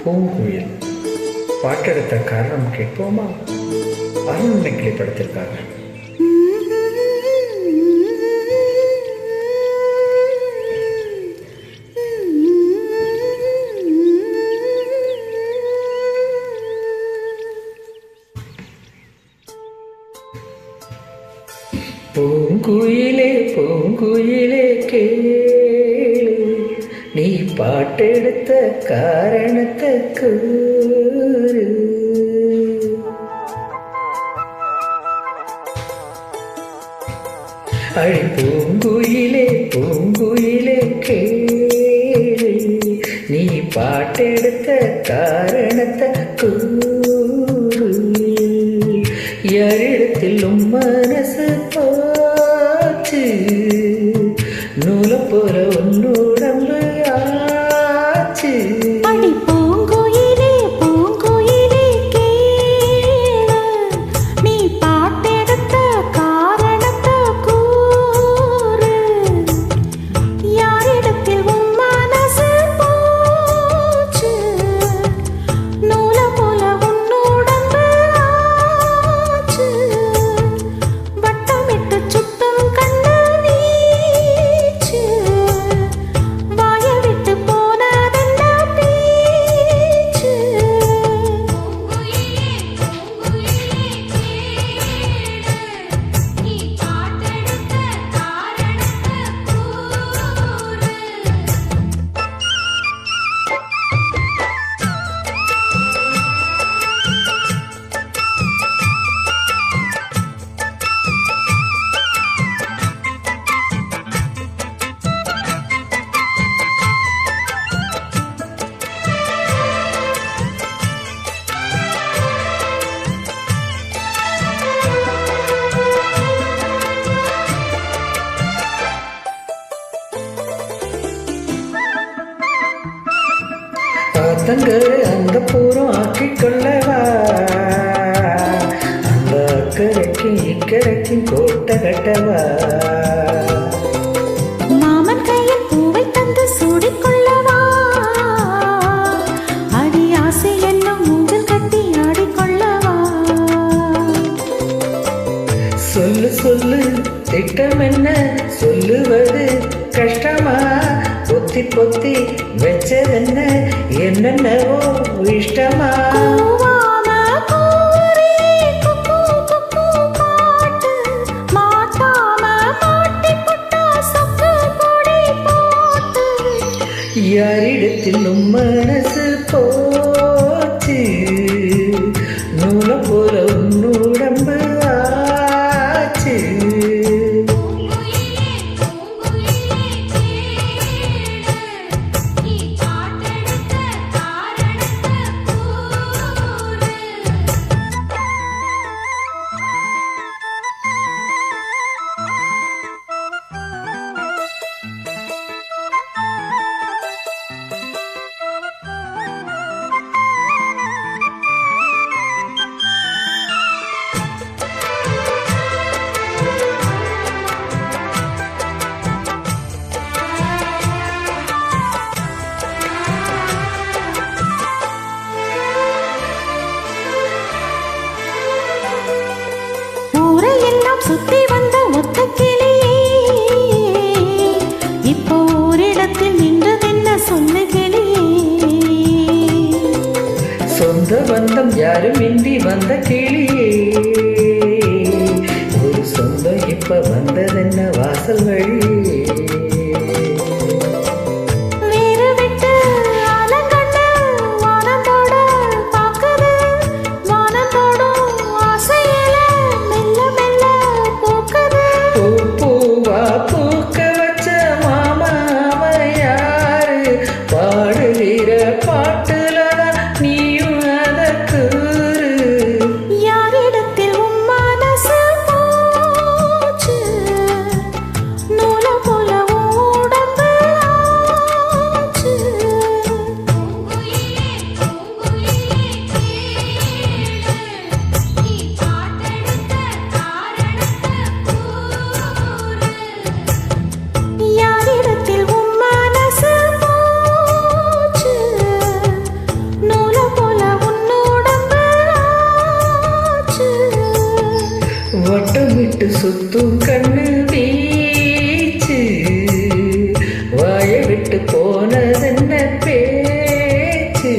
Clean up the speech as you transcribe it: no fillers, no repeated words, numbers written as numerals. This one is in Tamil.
பூங்குயில் பாட்டெடுத்த காரணம் கேட்போமா? அரண்மனைக்கிளை படத்திற்காக. பூங்குயிலே பூங்குயிலே கேளு, நீ பாட்டெடுத்த காரணத்தை கூறு. அடி பூங்குயிலே பூங்குயிலே கேளு, நீ பாட்டெடுத்த காரணத்தை கூறு. யாரிடத்திலும் மனசு போச்சு, நூலை போல உன்னுடம்பு ஆச்சு. அடி பூங்குயிலே பூங்குயிலே கேளு, நீ பாட்டெடுத்த காரணத்தை கூறு. யாரிடத்தில் உன் மனசு போச்சு, நூலை போல உன்னுடம்பு ஆச்சு. வட்டமிட்டு சுத்தம் கண்ணு வீச்சு, வாய விட்டு போனதென்ன பேச்சு. நீ பாட்டெடுத்த காரணத்தை கூறு. ஆத்தங்கரை அந்த பூரம் ஆக்கிக் கொள்ளவா, அந்த அக்கரைக்கும் இக்கரைக்கும் கோட்டை கட்டவா. மாமன் கையில் பூவை தந்து சூடிக்கொள்ளவா, அடி ஆசை என்னும் மூஞ்சல் கட்டி ஆடிக்கொள்ளவா. சொல்லு சொல்லு திட்டம் என்ன, சொல்லுவது கஷ்டமா? பொத்தி பொத்தி வச்சதென்ன, என்னென்னவோ இஷ்டமா? கூவாம கூறி குக்கு குக்கு பாட்டு, மாட்டாம மாட்டிப்புட்டா சொக்கு பொடி போட்டு. யாரிடத்திலும் மனசு போச்சு, நூலை போல உன்னுடம்பு ஆச்சு. நீ பாட்டெடுத்த காரணத்தை கூறு. ஊரையெல்லாம் சுத்தி வந்த ஒத்த கிளியே, இப்போ ஓரிடத்தில் நின்றதென்ன சொல்லு கிளியே. சொந்த பந்தம் யாரும் இன்றி வந்த கிளியே, ஒரு சொந்தம் இப்ப வந்ததென்ன வாசல் வழியே. வேறு விட்டு ஆலங்கண்ணு வானத்தோட பாக்குது, வானத்தோடும் ஆசையில மெல்ல மெல்ல பூக்குது. பூ பூவா பூக்க வச்ச மாமா அவன் யாரு, பாடுகிற பாட்டுல நீயும் அதை கூறு. யாரிடத்தில் உன் மனசு போச்சு, நூலை விட்டு சுத்தும் கண்ணு வீச்சு வாயை விட்டு போனதென்ன பேச்சு